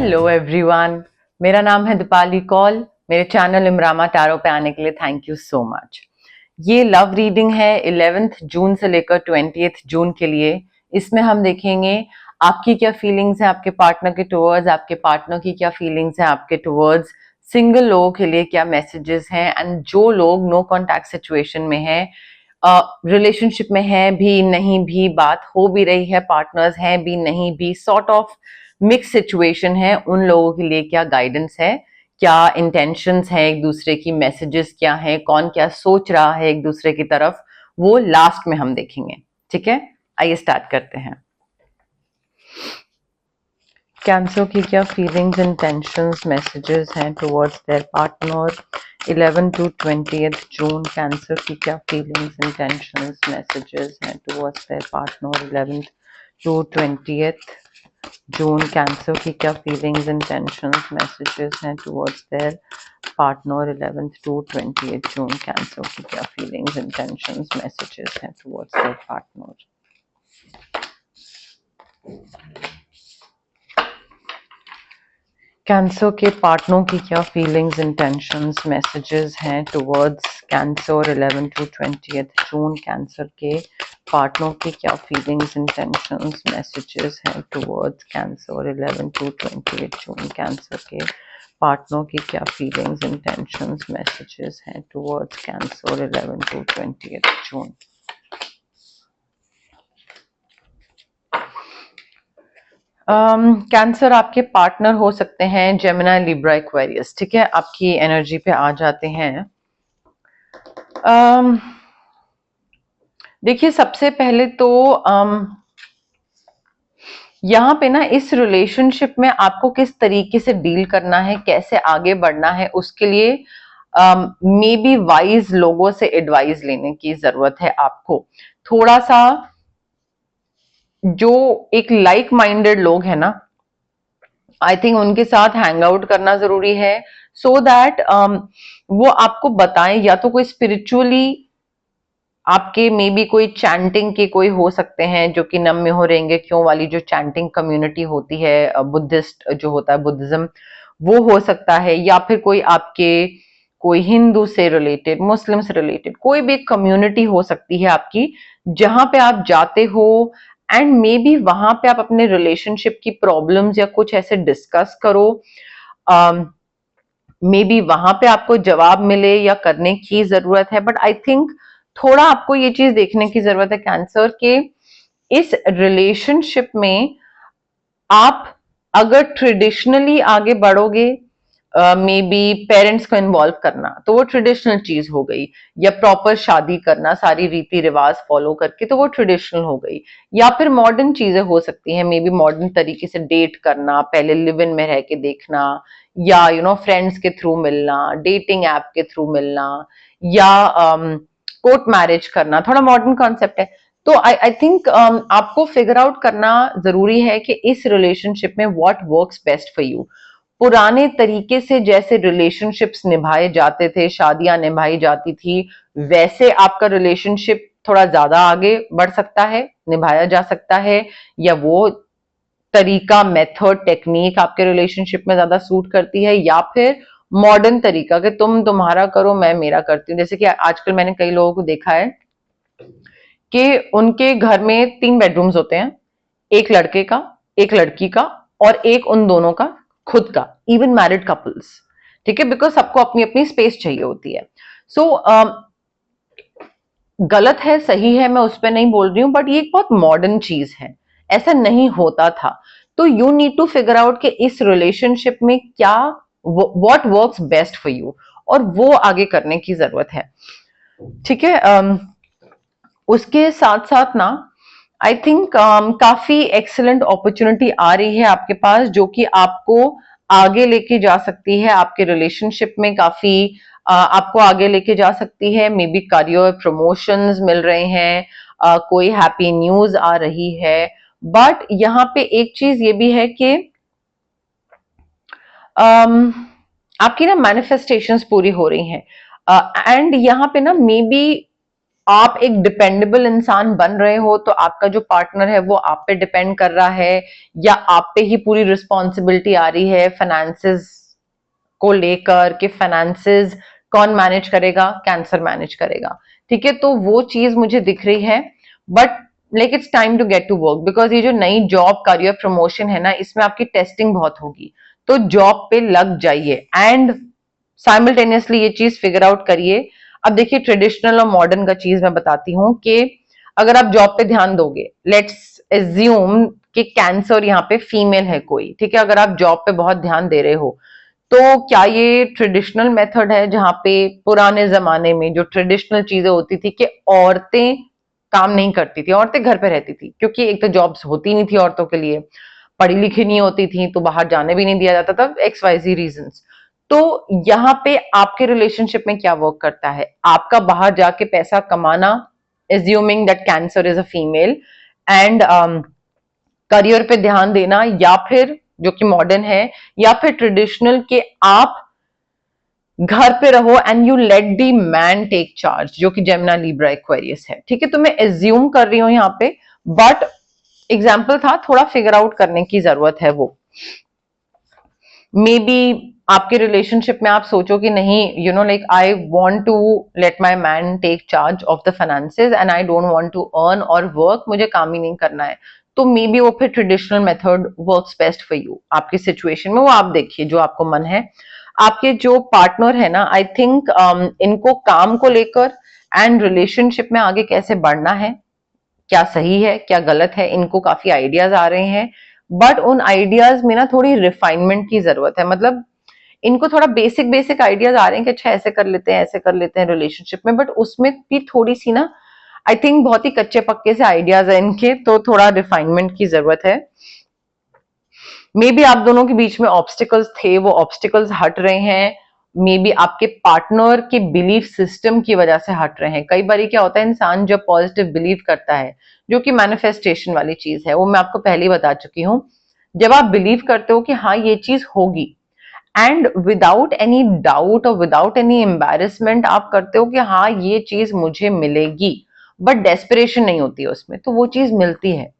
Hello everyone, मेरा नाम है दीपाली कौल। मेरे चैनल इमरामा टैरो पे आने के लिए थैंक यू सो मच। ये लव रीडिंग है 11th जून से लेकर 20th जून के लिए। इसमें हम देखेंगे आपकी क्या फीलिंग्स है आपके पार्टनर के टुवर्ड्स, आपके पार्टनर की क्या फीलिंग्स है आपके टुवर्ड्स, सिंगल लोगों के लिए क्या मैसेजेस हैं, एंड जो लोग नो कॉन्टैक्ट सिचुएशन में है, रिलेशनशिप में है भी नहीं भी, बात हो भी रही है, पार्टनर्स हैं भी नहीं भी, सॉर्ट ऑफ मिक्स सिचुएशन है, उन लोगों के लिए क्या गाइडेंस है, क्या इंटेंशंस है एक दूसरे की, मैसेजेस क्या है, कौन क्या सोच रहा है एक दूसरे की तरफ, वो लास्ट में हम देखेंगे। ठीक है, आइए स्टार्ट करते हैं। कैंसर की क्या फीलिंग्स इंटेंशंस मैसेजेस हैं towards their partner 11 to 20th June. Cancer की क्या फीलिंग्स इंटेंशंस मैसेजेस हैं towards their partner 11 to 20th June. Cancer की क्या फीलिंग्स इंटेंशंस मैसेजेस हैं towards their partner 11th to 20th June. Cancer की क्या feelings intentions messages हैं towards their partner. Cancer के पार्टनर की क्या फीलिंग्स इंटेंशंस मैसेजेस हैं towards cancer 11 to 20th June. Cancer के पार्टनर की क्या फीलिंग्स इंटेंशंस मैसेजेस हैं towards cancer 11 to 20th June. Cancer के पार्टनर की क्या फीलिंग्स इंटेंशंस मैसेजेस हैं towards cancer 11 to 20th June. Cancer आपके पार्टनर हो सकते हैं जेमिनी, लिब्रा, एक्वेरियस। ठीक है, आपकी एनर्जी पे आ जाते हैं। देखिए, सबसे पहले तो यहाँ पे ना इस रिलेशनशिप में आपको किस तरीके से डील करना है, कैसे आगे बढ़ना है, उसके लिए मे बी वाइज लोगों से एडवाइस लेने की जरूरत है आपको। थोड़ा सा जो एक लाइक माइंडेड लोग हैं ना, आई थिंक उनके साथ हैंग आउट करना जरूरी है, सो दैट वो आपको बताएं, या तो कोई स्पिरिचुअली आपके मे बी कोई चैंटिंग के कोई हो सकते हैं जो कि नम में हो रहेंगे क्यों वाली जो चैंटिंग कम्युनिटी होती है, बुद्धिस्ट जो होता है बुद्धिज्म, वो हो सकता है, या फिर कोई आपके कोई हिंदू से रिलेटेड, मुस्लिम से रिलेटेड कोई भी कम्युनिटी हो सकती है आपकी, जहां पे आप जाते हो एंड मे बी वहां पे आप अपने रिलेशनशिप की प्रॉब्लम्स या कुछ ऐसे डिस्कस करो। मे बी वहां पे आपको जवाब मिले या करने की जरूरत है, बट आई थिंक थोड़ा आपको ये चीज देखने की जरूरत है कैंसर के इस रिलेशनशिप में आप अगर ट्रेडिशनली आगे बढ़ोगे, मे बी पेरेंट्स को इन्वॉल्व करना तो वो ट्रेडिशनल चीज हो गई, या प्रॉपर शादी करना सारी रीति रिवाज फॉलो करके तो वो ट्रेडिशनल हो गई, या फिर मॉडर्न चीजें हो सकती हैं, मे बी मॉडर्न तरीके से डेट करना, पहले लिव इन में रह के देखना, या फ्रेंड्स के थ्रू मिलना, डेटिंग ऐप के थ्रू मिलना, या कोर्ट मैरिज करना, थोड़ा मॉडर्न कॉन्सेप्ट है। तो आई थिंक आपको फिगर आउट करना जरूरी है कि इस रिलेशनशिप में what works best for you. पुराने तरीके से जैसे रिलेशनशिप्स निभाए जाते थे, शादियां निभाई जाती थी, वैसे आपका रिलेशनशिप थोड़ा ज्यादा आगे बढ़ सकता है, निभाया जा सकता है, या वो तरीका, मेथड, टेक्निक आपके रिलेशनशिप में ज्यादा सूट करती है, या फिर मॉडर्न तरीका कि तुम तुम्हारा करो मैं मेरा करती हूँ। जैसे कि आजकल मैंने कई लोगों को देखा है कि उनके घर में 3 बेडरूम्स होते हैं, एक लड़के का, एक लड़की का, और एक उन दोनों का खुद का, इवन मैरिड कपल्स। ठीक है, बिकॉज सबको अपनी अपनी स्पेस चाहिए होती है। सो गलत है सही है मैं उस पर नहीं बोल रही हूँ, बट ये एक बहुत मॉडर्न चीज है, ऐसा नहीं होता था। तो you need to figure out कि इस रिलेशनशिप में क्या what works best for you, और वो आगे करने की जरूरत है। ठीक है, उसके साथ साथ ना आई थिंक काफी एक्सीलेंट अपॉर्चुनिटी आ रही है आपके पास, जो कि आपको आगे लेके जा सकती है, आपके रिलेशनशिप में काफी आपको आगे लेके जा सकती है। मे बी करियर प्रमोशंस मिल रहे हैं, कोई हैप्पी न्यूज आ रही है, बट यहाँ पे एक चीज ये भी है कि आपकी ना मैनिफेस्टेशंस पूरी हो रही हैं, एंड यहाँ पे ना मे बी आप एक डिपेंडेबल इंसान बन रहे हो तो आपका जो पार्टनर है वो आप पे डिपेंड कर रहा है, या आप पे ही पूरी रिस्पॉन्सिबिलिटी आ रही है फाइनेंसेस को लेकर कि फाइनेंसेस कौन मैनेज करेगा, कैंसर मैनेज करेगा। ठीक है, तो वो चीज मुझे दिख रही है, but like it's time to get to work, because ये जो नई जॉब करियर प्रमोशन है ना, इसमें आपकी टेस्टिंग बहुत होगी, तो जॉब पे लग जाइए एंड साइमल्टेनियसली ये चीज फिगर आउट करिए। अब देखिए, ट्रेडिशनल और मॉडर्न का चीज मैं बताती हूँ कि अगर आप जॉब पे ध्यान दोगे, लेट्स एज्यूम कि कैंसर यहाँ पे फीमेल है कोई, ठीक है, अगर आप जॉब पे बहुत ध्यान दे रहे हो, तो क्या ये ट्रेडिशनल मेथड है जहां पे पुराने जमाने में जो ट्रेडिशनल चीजें होती थी कि औरतें काम नहीं करती थी, औरतें घर पे रहती थी, क्योंकि एक तो जॉब्स होती नहीं थी औरतों के लिए, पढ़ी लिखी नहीं होती थी, तो बाहर जाने भी नहीं दिया जाता था, एक्स वाई जी रीजंस। तो यहाँ पे आपके रिलेशनशिप में क्या वर्क करता है, आपका बाहर जाके पैसा कमाना, assuming that cancer is a female, and career पे ध्यान देना, या फिर जो कि मॉडर्न है, या फिर ट्रेडिशनल के आप घर पे रहो and you let the man take charge, जो कि जेमिना लिब्रा एक्वेरियस है। ठीक है, तो मैं एज्यूम कर रही हूं यहाँ पे, बट एग्जाम्पल था, थोड़ा फिगर आउट करने की जरूरत है। वो मे बी आपके रिलेशनशिप में आप सोचो कि नहीं, you know, like I want to let my man take charge of the finances and I don't want to earn और वर्क, मुझे काम ही नहीं करना है, तो मे बी वो फिर traditional method works best for you आपकी सिचुएशन में। वो आप देखिए जो आपको मन है। आपके जो पार्टनर है ना, आई थिंक इनको काम को लेकर एंड रिलेशनशिप में आगे कैसे बढ़ना है, क्या सही है क्या गलत है, इनको काफी आइडियाज आ रहे हैं, बट उन आइडियाज में ना थोड़ी रिफाइनमेंट की जरूरत है। मतलब इनको थोड़ा बेसिक बेसिक आइडियाज आ रहे हैं कि अच्छा ऐसे कर लेते हैं, ऐसे कर लेते हैं रिलेशनशिप में, बट उसमें भी थोड़ी सी ना, आई थिंक बहुत ही कच्चे पक्के से आइडियाज है इनके, तो थोड़ा रिफाइनमेंट की जरूरत है। मे बी आप दोनों के बीच में ऑब्स्टिकल्स थे, वो ऑब्स्टिकल्स हट रहे हैं, मे बी आपके पार्टनर के बिलीफ सिस्टम की वजह से हट रहे हैं। कई बार क्या होता है, इंसान जब पॉजिटिव बिलीव करता है, जो कि मैनिफेस्टेशन वाली चीज है, वो मैं आपको पहले ही बता चुकी हूँ, जब आप बिलीव करते हो कि हाँ ये चीज होगी, एंड विदाउट एनी डाउट और विदाउट एनी एम्बेरसमेंट आप करते हो कि हाँ ये चीज मुझे मिलेगी, बट डेस्परेशन नहीं होती है उसमें, तो वो चीज मिलती है।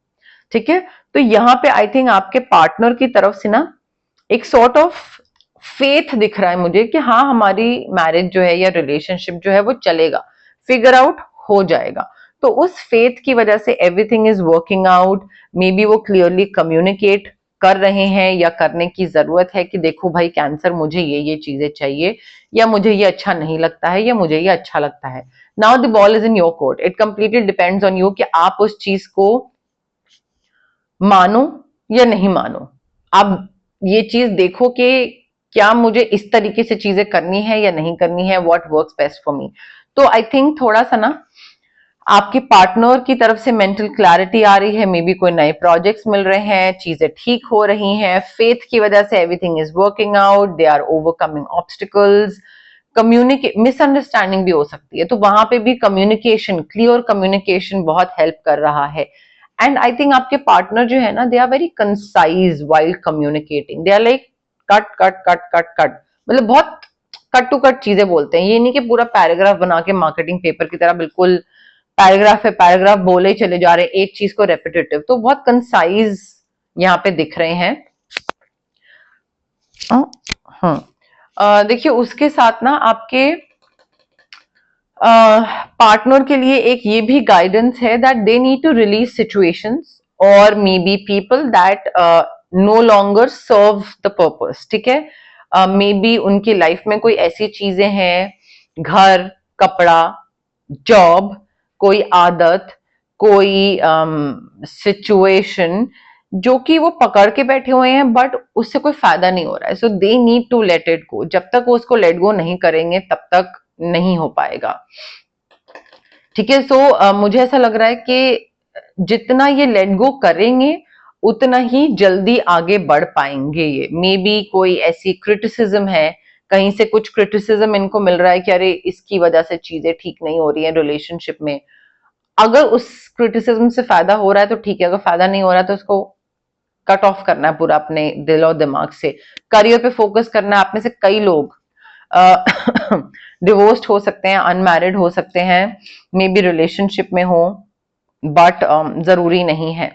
ठीक है, तो यहाँ पे आई थिंक आपके पार्टनर की तरफ से ना एक सॉर्ट ऑफ फेथ दिख रहा है मुझे कि हाँ हमारी मैरिज जो है या रिलेशनशिप जो है वो चलेगा, फिगर आउट हो जाएगा। तो उस फेथ की वजह से everything is working out. May be वो क्लियरली कम्युनिकेट कर रहे हैं या करने की जरूरत है कि देखो भाई कैंसर, मुझे ये चीजें चाहिए, या मुझे ये अच्छा नहीं लगता है, या मुझे ये अच्छा लगता है। Now the ball is in your court, it completely depends on you कि आप उस चीज को मानो या नहीं मानो। आप ये चीज देखो कि क्या मुझे इस तरीके से चीजें करनी है या नहीं करनी है, what works best for me. तो आई थिंक थोड़ा सा ना आपके पार्टनर की तरफ से मेंटल क्लैरिटी आ रही है, मे बी कोई नए प्रोजेक्ट्स मिल रहे हैं, चीजें ठीक हो रही हैं, फेथ की वजह से everything is working out, they are overcoming obstacles. Communication misunderstanding भी हो सकती है, तो वहां पे भी कम्युनिकेशन, क्लियर कम्युनिकेशन बहुत हेल्प कर रहा है। एंड आई थिंक आपके पार्टनर जो है ना, they are very concise while communicating, they are like cut cut cut cut cut, मतलब बहुत कट टू कट चीजें बोलते हैं। ये नहीं कि पूरा पैराग्राफ बना के मार्केटिंग पेपर की तरह बिल्कुल पैराग्राफ है पैराग्राफ बोले चले जा रहे हैं एक चीज को रेपिटेटिव, तो बहुत कंसाइज यहाँ पे दिख रहे हैं। देखिए उसके साथ ना आपके पार्टनर के लिए एक ये भी गाइडेंस है that they need to release situations और maybe people that no longer serve the purpose. ठीक है, मे बी उनकी लाइफ में कोई ऐसी चीजें हैं, घर, कपड़ा, जॉब, कोई आदत, कोई सिचुएशन जो कि वो पकड़ के बैठे हुए हैं, बट उससे कोई फायदा नहीं हो रहा है, so they need to let it go. जब तक वो उसको लेट गो नहीं करेंगे तब तक नहीं हो पाएगा। ठीक है, सो मुझे ऐसा लग रहा है कि जितना ये लेट गो करेंगे उतना ही जल्दी आगे बढ़ पाएंगे। ये मे बी कोई ऐसी क्रिटिसिज्म है, कहीं से कुछ क्रिटिसिज्म इनको मिल रहा है कि अरे इसकी वजह से चीजें ठीक नहीं हो रही है रिलेशनशिप में। अगर उस क्रिटिसिज्म से फायदा हो रहा है तो ठीक है, अगर फायदा नहीं हो रहा है तो उसको कट ऑफ करना है पूरा अपने दिल और दिमाग से, करियर पे फोकस करना है। आप में से कई लोग डिवोर्स्ड हो सकते हैं, अनमैरिड हो सकते हैं, मे बी रिलेशनशिप में हो, बट जरूरी नहीं है।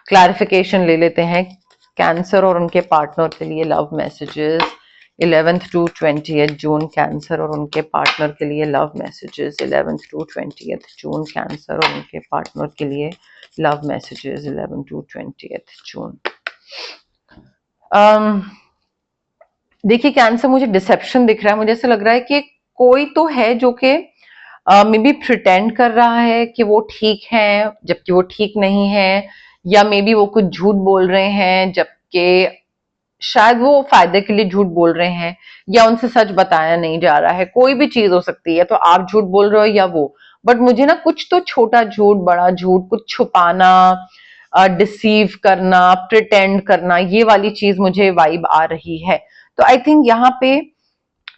क्लैरिफिकेशन ले लेते हैं कैंसर और उनके पार्टनर के लिए love messages 11th to 20th June, cancer और उनके पार्टनर के लिए love messages 11th to 20th June, cancer और उनके पार्टनर के लिए love messages 11th to 20th जून। देखिए कैंसर, मुझे डिसेप्शन दिख रहा है, मुझे ऐसा लग रहा है कि कोई तो है जो कि मे बी प्रिटेंड कर रहा है कि वो ठीक है जबकि वो ठीक नहीं है, या मे बी वो कुछ झूठ बोल रहे हैं जबकि शायद वो फायदे के लिए झूठ बोल रहे हैं, या उनसे सच बताया नहीं जा रहा है। कोई भी चीज हो सकती है, तो आप झूठ बोल रहे हो या वो, बट मुझे ना कुछ तो छोटा झूठ, बड़ा झूठ, कुछ छुपाना, डिसीव करना, प्रिटेंड करना, ये वाली चीज मुझे वाइब आ रही है। तो आई थिंक यहाँ पे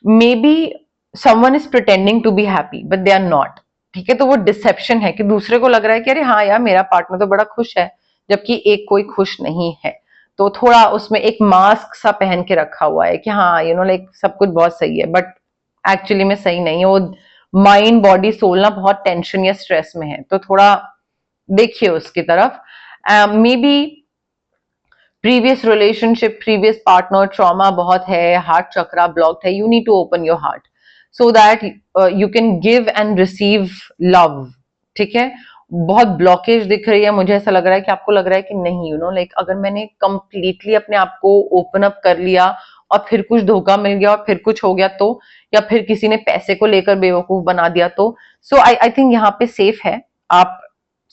maybe someone is pretending to be happy but they are not. ठीक है, तो वो डिसेप्शन है कि दूसरे को लग रहा है कि अरे हाँ यार मेरा पार्टनर तो बड़ा खुश है, जबकि एक कोई खुश नहीं है। तो थोड़ा उसमें एक मास्क सा पहन के रखा हुआ है कि हाँ लाइक सब कुछ बहुत सही है, बट एक्चुअली में सही नहीं है। वो माइंड बॉडी सोल ना बहुत टेंशन या स्ट्रेस में है, तो थोड़ा देखिए उसकी तरफ। Maybe previous relationship, previous partner trauma बहुत है, हार्ट चक्रा ब्लॉक्ड है। You need to open your heart so that you can give and receive love. ठीक है, बहुत ब्लॉकेज दिख रही है, मुझे ऐसा लग रहा है कि आपको लग रहा है कि नहीं लाइक अगर मैंने कंप्लीटली अपने आप को ओपन अप कर लिया और फिर कुछ धोखा मिल गया और फिर कुछ हो गया तो, या फिर किसी ने पैसे को लेकर बेवकूफ बना दिया तो, सो आई थिंक यहाँ पे सेफ है, आप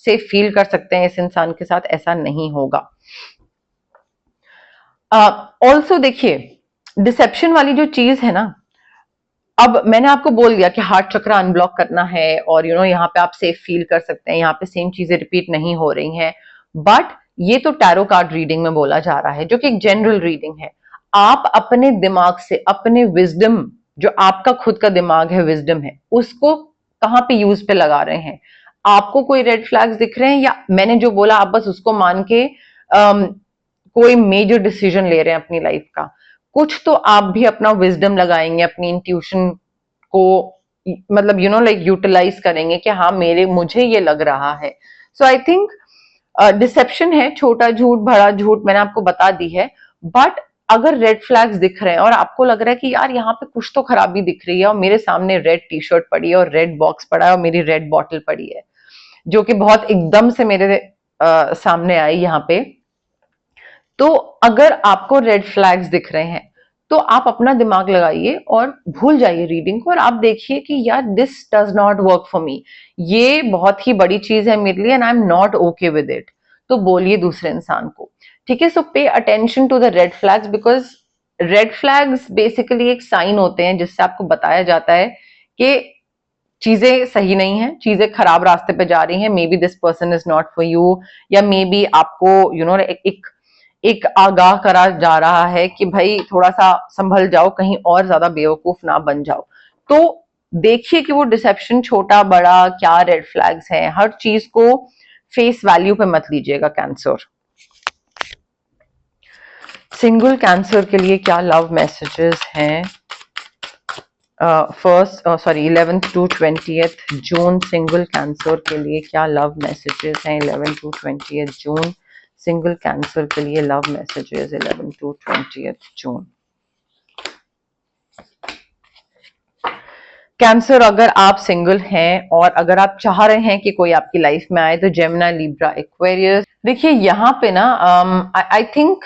सेफ फील कर सकते हैं इस इंसान के साथ, ऐसा नहीं होगा। ऑल्सो देखिए डिसेप्शन वाली जो चीज है ना, अब मैंने आपको बोल दिया कि हार्ट चक्र अनब्लॉक करना है और यहाँ पे आप सेफ फील कर सकते हैं, यहाँ पे सेम चीजें रिपीट नहीं हो रही हैं, बट ये तो टैरो कार्ड रीडिंग में बोला जा रहा है जो कि एक जनरल रीडिंग है। आप अपने दिमाग से, अपने विजडम, जो आपका खुद का दिमाग है, विजडम है, उसको कहाँ पे यूज पे लगा रहे हैं। आपको कोई रेड फ्लैग्स दिख रहे हैं, या मैंने जो बोला आप बस उसको मान के कोई मेजर डिसीजन ले रहे हैं अपनी लाइफ का। कुछ तो आप भी अपना विजडम लगाएंगे, अपनी इंट्यूशन को मतलब लाइक यूटिलाइज करेंगे कि हाँ मुझे ये लग रहा है। सो आई थिंक डिसेप्शन है, छोटा झूठ, बड़ा झूठ, मैंने आपको बता दी है। बट अगर रेड फ्लैग्स दिख रहे हैं और आपको लग रहा है कि यार यहाँ पे कुछ तो खराबी दिख रही है, और मेरे सामने रेड टी शर्ट पड़ी है और रेड बॉक्स पड़ा है और मेरी रेड बॉटल पड़ी है, जो कि बहुत एकदम से मेरे सामने आई यहाँ पे, तो अगर आपको रेड फ्लैग्स दिख रहे हैं तो आप अपना दिमाग लगाइए और भूल जाइए रीडिंग को, और आप देखिए कि यार this does not work for me, ये बहुत ही बड़ी चीज है मेरे लिए and I am not okay with it. तो बोलिए दूसरे इंसान को। ठीक है, so pay attention to the red flags, because red flags basically एक साइन होते हैं जिससे आपको बताया जाता है कि चीजें सही नहीं है, चीजें खराब रास्ते पे जा रही हैं, may be this person is not for you, या मे बी आपको एक आगाह करा जा रहा है कि भाई थोड़ा सा संभल जाओ, कहीं और ज्यादा बेवकूफ ना बन जाओ। तो देखिए कि वो डिसेप्शन छोटा बड़ा क्या रेड फ्लैग्स हैं, हर चीज को फेस वैल्यू पे मत लीजिएगा कैंसर। सिंगल कैंसर के लिए क्या लव मैसेजेस हैं? 11th to 20th June single Cancer के लिए क्या लव मैसेजेस हैं? 11th to 20th June single Cancer के लिए love messages 11th to 20th June. Cancer, अगर आप सिंगल हैं और अगर आप चाह रहे हैं कि कोई आपकी लाइफ में आए, तो जेमिनी, लिब्रा, एक्वेरियस। देखिए यहाँ पे ना आई थिंक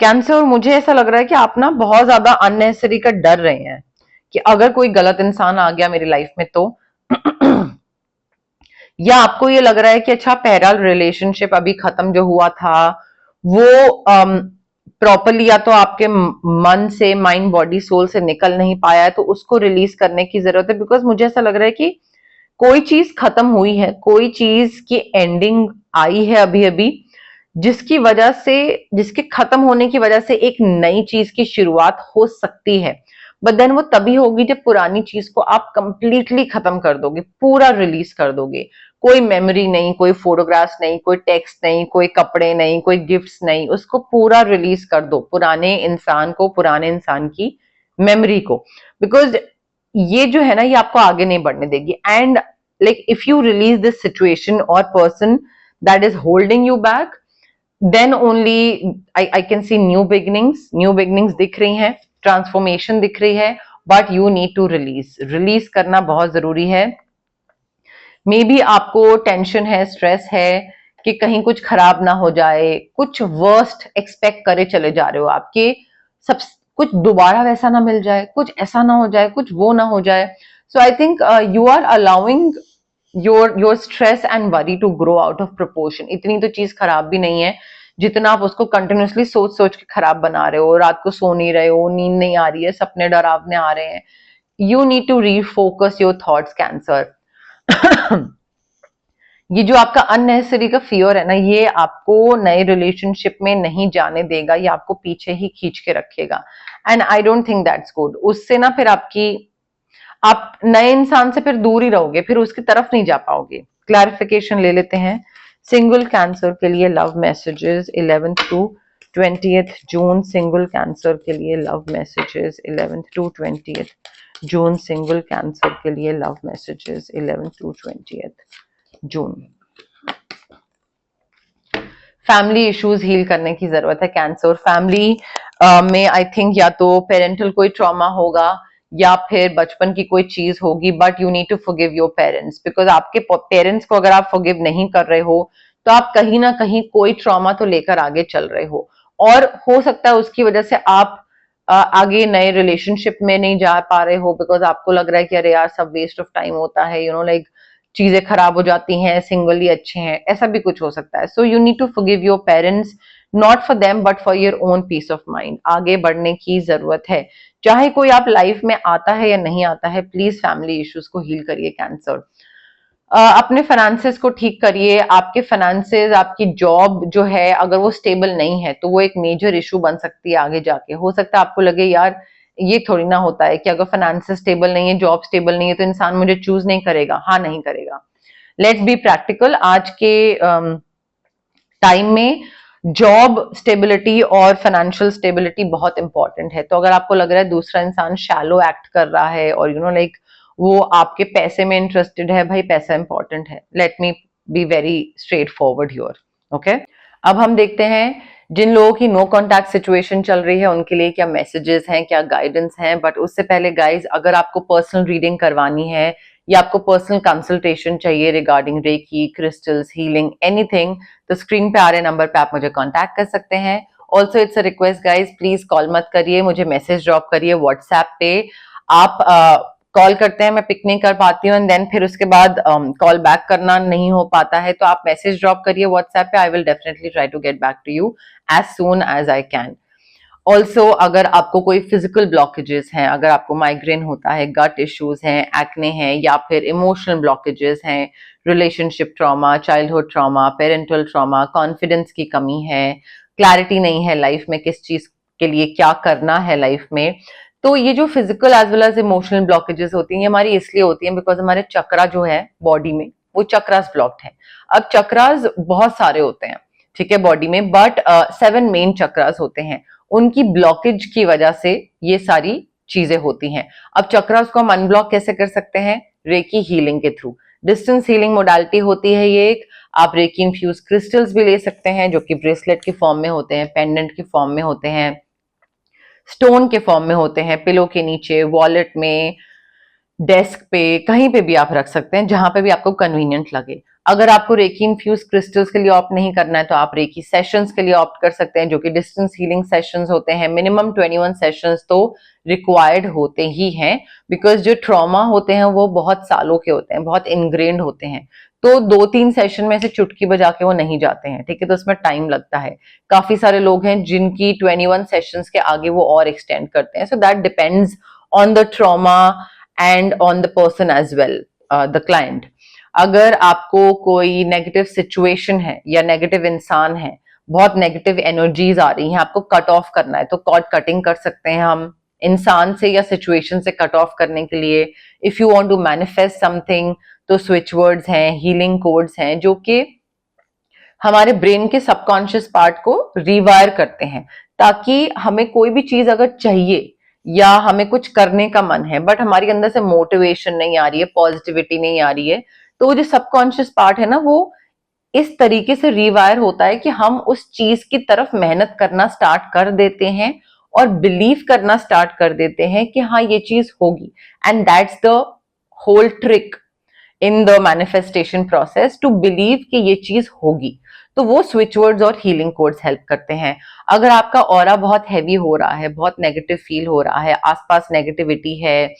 कैंसर, मुझे ऐसा लग रहा है कि आप ना बहुत ज्यादा अननेसेसरी का डर रहे हैं कि अगर कोई गलत इंसान आ गया मेरी लाइफ में तो या आपको ये लग रहा है कि अच्छा पहला रिलेशनशिप अभी खत्म जो हुआ था वो प्रॉपरली या तो आपके मन से, माइंड बॉडी सोल से निकल नहीं पाया है, तो उसको रिलीज करने की जरूरत है। बिकॉज मुझे ऐसा लग रहा है कि कोई चीज खत्म हुई है, कोई चीज की एंडिंग आई है अभी अभी, जिसकी वजह से, जिसके खत्म होने की वजह से एक नई चीज की शुरुआत हो सकती है। बट देन वो तभी होगी जब पुरानी चीज को आप कंप्लीटली खत्म कर दोगे, पूरा रिलीज कर दोगे, कोई मेमोरी नहीं, कोई फोटोग्राफ्स नहीं, कोई टेक्स्ट नहीं, कोई कपड़े नहीं, कोई गिफ्ट्स नहीं, उसको पूरा रिलीज कर दो पुराने इंसान को, पुराने इंसान की मेमोरी को, बिकॉज ये जो है ना ये आपको आगे नहीं बढ़ने देगी। And like if you release this situation और person that is holding you back, then only I can see new beginnings दिख रही हैं, ट्रांसफॉर्मेशन दिख रही है, but you need to release करना बहुत जरूरी है। मे बी आपको टेंशन है, स्ट्रेस है कि कहीं कुछ खराब ना हो जाए, कुछ वर्स्ट एक्सपेक्ट करे चले जा रहे हो आपके, सब कुछ दोबारा वैसा ना मिल जाए, कुछ ऐसा ना हो जाए, कुछ वो ना हो जाए। So I think you are allowing your stress and worry to grow out of proportion. इतनी तो चीज खराब भी नहीं है जितना आप उसको कंटिन्यूसली सोच सोच के खराब बना रहे हो, रात को सो नहीं रहे हो, नींद नहीं आ रही है, सपने डरावने आ रहे हैं। You need to refocus your thoughts Cancer. ये जो आपका अननेसेसरी का फियर है ना, ये आपको नए रिलेशनशिप में नहीं जाने देगा, ये आपको पीछे ही खींच के रखेगा। And I don't think that's good. उससे ना फिर आप नए इंसान से फिर दूर ही रहोगे, फिर उसकी तरफ नहीं जा पाओगे। क्लैरिफिकेशन ले लेते हैं सिंगल कैंसर के लिए love messages 11th to 20th June. Single Cancer के लिए love messages 11th to 20th June. Single Cancer के लिए love messages 11th to 20th June. Family issues heal करने की जरूरत है कैंसर। फैमिली में आई थिंक या तो पेरेंटल कोई ट्रॉमा होगा या फिर बचपन की कोई चीज होगी, but you need to forgive your parents, because आपके पेरेंट्स को अगर आप फॉरगिव नहीं कर रहे हो तो आप कहीं ना कहीं कोई ट्रॉमा तो लेकर आगे चल रहे हो, और हो सकता है उसकी वजह से आप आगे नए रिलेशनशिप में नहीं जा पा रहे हो, बिकॉज आपको लग रहा है कि अरे यार सब वेस्ट ऑफ टाइम होता है, यू नो लाइक चीजें खराब हो जाती हैं, सिंगल ही अच्छे हैं, ऐसा भी कुछ हो सकता है। So you need to forgive your parents, not for them but for your own peace of mind. आगे बढ़ने की जरूरत है, चाहे कोई आप लाइफ में आता है या नहीं आता है, प्लीज फैमिली इश्यूज को हील करिए कैंसर। अपने फाइनेंसेस को ठीक करिए। आपके फाइनेंसेस, आपकी जॉब जो है अगर वो स्टेबल नहीं है तो वो एक मेजर इशू बन सकती है आगे जाके। हो सकता है आपको लगे यार ये थोड़ी ना होता है कि अगर फाइनेंसेस स्टेबल नहीं है, जॉब स्टेबल नहीं है तो इंसान मुझे चूज नहीं करेगा। हाँ, नहीं करेगा। Let's be practical. आज के टाइम में जॉब स्टेबिलिटी और फाइनेंशियल स्टेबिलिटी बहुत इंपॉर्टेंट है। तो अगर आपको लग रहा है दूसरा इंसान शैलो एक्ट कर रहा है और यू नो लाइक वो आपके पैसे में इंटरेस्टेड है, भाई पैसा इंपॉर्टेंट है। Let me be very straight forward here, okay. अब हम देखते हैं जिन लोगों की नो कॉन्टैक्ट सिचुएशन चल रही है उनके लिए क्या मैसेजेस हैं, क्या गाइडेंस हैं। बट उससे पहले गाइज, अगर आपको पर्सनल रीडिंग करवानी है या आपको पर्सनल कंसल्टेशन चाहिए regarding reiki, crystals, healing, anything, तो स्क्रीन पे आ रहे नंबर पे आप मुझे कांटेक्ट कर सकते हैं। Also it's a request guys, please call मत करिए, मुझे मैसेज ड्रॉप करिए व्हाट्सएप पे। आप कॉल करते हैं, मैं पिक नहीं कर पाती हूँ, एंड देन फिर उसके बाद कॉल बैक करना नहीं हो पाता है, तो आप मैसेज ड्रॉप करिए व्हाट्सएप पे। I will definitely try to get back to you as soon as I can. Also अगर आपको कोई फिजिकल ब्लॉकेजेस हैं, अगर आपको माइग्रेन होता है, गट इश्यूज हैं, एक्ने हैं, या फिर इमोशनल ब्लॉकेजेस हैं, relationship trauma, childhood trauma, parental trauma, confidence की कमी है, क्लैरिटी नहीं है लाइफ में किस चीज के लिए क्या करना है लाइफ में, तो ये जो physical as well as emotional blockages होती हैं ये हमारी इसलिए होती हैं बिकॉज हमारे चक्रा जो है बॉडी में वो चक्रास ब्लॉक्ड है। अब चक्रास बहुत सारे होते हैं, ठीक है, बॉडी में, बट 7 मेन चक्रास होते हैं। उनकी ब्लॉकेज की वजह से ये सारी चीजें होती हैं। अब चक्रास को हम अनब्लॉक कैसे कर सकते हैं? रेकी हीलिंग के थ्रू। डिस्टेंस हीलिंग मोडालिटी होती है ये एक। आप रेकी इन्फ्यूज क्रिस्टल्स भी ले सकते हैं जो कि ब्रेसलेट के फॉर्म में होते हैं, पेंडेंट के फॉर्म में होते हैं, स्टोन के फॉर्म में होते हैं, पिलो के नीचे, वॉलेट में, डेस्क पे, कहीं पे भी आप रख सकते हैं जहां पे भी आपको कन्वीनियंट लगे। अगर आपको रेकी इन्फ्यूज क्रिस्टल्स के लिए ऑप्ट नहीं करना है तो आप रेकी सेशंस के लिए ऑप्ट कर सकते हैं जो कि डिस्टेंस हीलिंग सेशंस होते हैं। मिनिमम 21 सेशंस तो रिक्वायर्ड होते ही हैं बिकॉज जो ट्रॉमा होते हैं वो बहुत सालों के होते हैं, बहुत इनग्रेन्ड होते हैं, तो 2-3 सेशन में से चुटकी बजा के वो नहीं जाते हैं, ठीक है, तो उसमें टाइम लगता है। काफी सारे लोग हैं जिनकी 21 सेशंस के आगे वो और एक्सटेंड करते हैं। So that depends on the trauma and on the person as well, the client. अगर आपको कोई नेगेटिव सिचुएशन है या नेगेटिव इंसान है, बहुत नेगेटिव एनर्जीज आ रही हैं, आपको कट ऑफ करना है तो कॉर्ड कटिंग कर सकते हैं हम, इंसान से या सिचुएशन से कट ऑफ करने के लिए। If you want to manifest something, तो स्विच वर्ड्स हैं, हीलिंग कोड्स हैं, जो कि हमारे ब्रेन के सबकॉन्शियस पार्ट को रिवायर करते हैं, ताकि हमें कोई भी चीज अगर चाहिए या हमें कुछ करने का मन है बट हमारी अंदर से मोटिवेशन नहीं आ रही है, पॉजिटिविटी नहीं आ रही है, तो वो जो सबकॉन्शियस पार्ट है ना, वो इस तरीके से रिवायर होता है कि हम उस चीज की तरफ मेहनत करना स्टार्ट कर देते हैं और बिलीव करना स्टार्ट कर देते हैं कि हाँ ये चीज होगी। And that's the whole trick in the manifestation process, to believe कि ये चीज होगी। तो वो स्विच वर्ड्स और हीलिंग कोड्स हेल्प करते हैं। अगर आपका ऑरा बहुत हैवी हो रहा है, बहुत नेगेटिव फील हो रहा है, आसपास नेगेटिविटी है,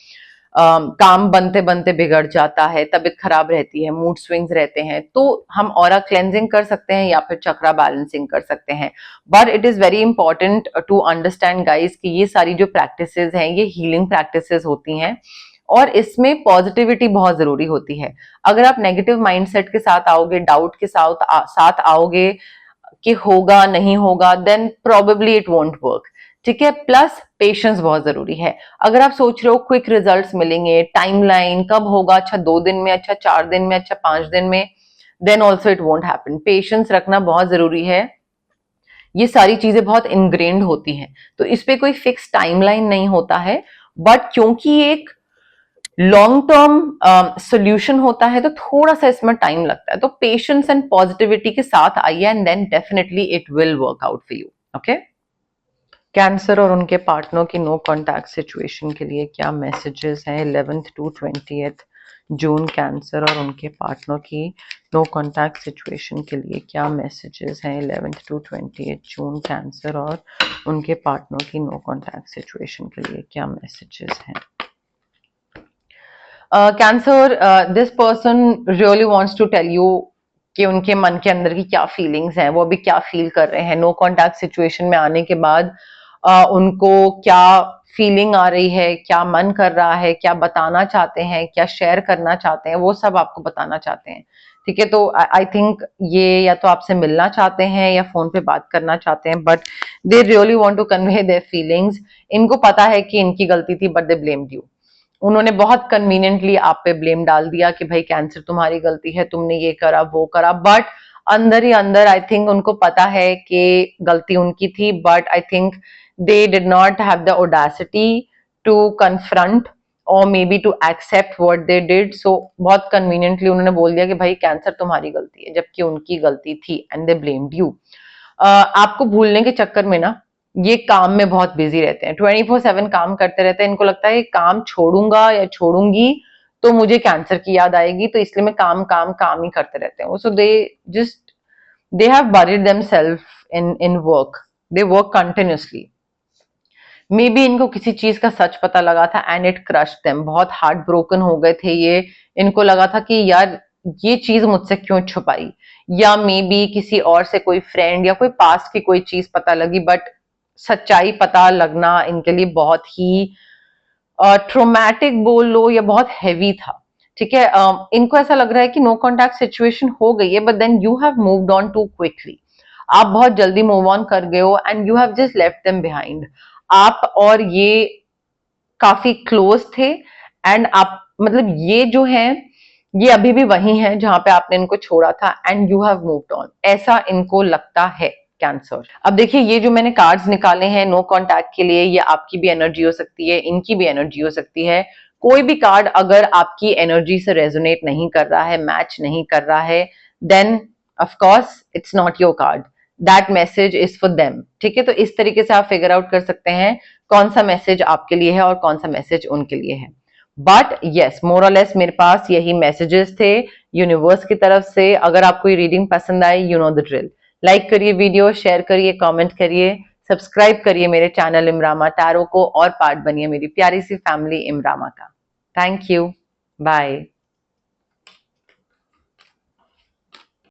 काम बनते बनते बिगड़ जाता है, तबीयत खराब रहती है, मूड स्विंग्स रहते हैं, तो हम ऑरा क्लेंजिंग कर सकते हैं या फिर चक्रा बैलेंसिंग कर सकते हैं। But it is very important to understand guys कि ये सारी जो प्रैक्टिसेस हैं ये हीलिंग प्रैक्टिसेस होती हैं और इसमें पॉजिटिविटी बहुत जरूरी होती है। अगर आप नेगेटिव माइंडसेट के साथ आओगे, डाउट के साथ आओगे कि होगा नहीं होगा, then probably it won't work. ठीक है, प्लस पेशेंस बहुत जरूरी है। अगर आप सोच रहे हो क्विक रिजल्ट्स मिलेंगे, टाइमलाइन कब होगा, अच्छा 2 दिन में, अच्छा 4 दिन में, अच्छा 5 दिन में, then also it won't happen. Patience रखना बहुत जरूरी है। ये सारी चीजें बहुत इनग्रेन्ड होती हैं, तो इस पे कोई फिक्स टाइमलाइन नहीं होता है, बट क्योंकि एक लॉन्ग टर्म सोल्यूशन होता है तो थोड़ा सा इसमें टाइम लगता है। तो पेशेंस एंड पॉजिटिविटी के साथ आइए and then definitely it will work out for you. Okay, Cancer और उनके पार्टनर की नो कॉन्टैक्ट सिचुएशन के लिए क्या मैसेजेस हैं 11th to 20th June? Cancer और उनके पार्टनर की नो कॉन्टैक्ट सिचुएशन के लिए क्या मैसेजेस हैं 11th to 20th June? Cancer और उनके पार्टनर की नो कॉन्टैक्ट सिचुएशन के लिए क्या मैसेजेस हैं? Cancer, this person really wants to tell you कि उनके मन के अंदर की क्या फीलिंग्स हैं, वो अभी क्या फील कर रहे हैं। नो कॉन्टैक्ट सिचुएशन में आने के बाद उनको क्या फीलिंग आ रही है, क्या मन कर रहा है, क्या बताना चाहते हैं, क्या शेयर करना चाहते हैं, वो सब आपको बताना चाहते हैं। ठीक है, तो आई थिंक ये या तो आपसे मिलना चाहते हैं या फोन पे बात करना चाहते हैं, but they really want to convey their feelings. इनको पता है कि इनकी गलती थी, बट दे ब्लेम्ड यू। उन्होंने बहुत कन्वीनियंटली आप पे ब्लेम डाल दिया कि भाई कैंसर तुम्हारी गलती है, तुमने ये करा वो करा, बट अंदर ही अंदर आई थिंक उनको पता है कि गलती उनकी थी, but I think they did not have the audacity to confront or maybe to accept what they did. So बहुत conveniently उन्होंने बोल दिया कि भाई कैंसर तुम्हारी गलती है, जबकि उनकी गलती थी, and they blamed you. आपको भूलने के चक्कर में ना ये काम में बहुत बिजी रहते हैं, 24/7 काम करते रहते हैं। इनको लगता है काम छोड़ूंगा या छोड़ूंगी तो मुझे कैंसर की याद आएगी, तो इसलिए मैं काम काम काम ही करते रहते हैं। So they have buried themselves in work. They work continuously. Maybe इनको किसी चीज का सच पता लगा था एंड इट क्रश देम, बहुत हार्ट ब्रोकन हो गए थे ये। इनको लगा था कि यार ये चीज मुझसे क्यों छुपाई, या मे बी किसी और से कोई फ्रेंड या कोई पास्ट की कोई चीज पता लगी, बट सच्चाई पता लगना इनके लिए बहुत ही ट्रोमैटिक बोल लो या बहुत हैवी था। ठीक है, इनको ऐसा लग रहा है कि नो कॉन्टैक्ट सिचुएशन हो गई है, but then you have moved on too quickly. आप बहुत जल्दी मूव ऑन कर गए हो and you have just left them behind. आप और ये काफी क्लोज थे एंड आप मतलब ये जो है ये अभी भी वही है जहां पे आपने इनको छोड़ा था, and you have moved on, ऐसा इनको लगता है कैंसर। अब देखिए ये जो मैंने कार्ड्स निकाले हैं नो कॉन्टैक्ट के लिए, ये आपकी भी एनर्जी हो सकती है, इनकी भी एनर्जी हो सकती है। कोई भी कार्ड अगर आपकी एनर्जी से रेजोनेट नहीं कर रहा है, मैच नहीं कर रहा है, then of course it's not your card, that message is for them. ठीक है, तो इस तरीके से आप फिगर आउट कर सकते हैं कौन सा मैसेज आपके लिए है और कौन सा मैसेज उनके लिए है। बट यस, मोर और लेस मेरे पास यही मैसेजेस थे यूनिवर्स की तरफ से। अगर आपको ये रीडिंग पसंद आई, you know the drill, like करिए वीडियो, शेयर करिए, कमेंट करिए, सब्सक्राइब करिए मेरे चैनल इमरामा टैरो को और पार्ट बनिए मेरी प्यारी सी फैमिली इमरामा का। Thank you, bye.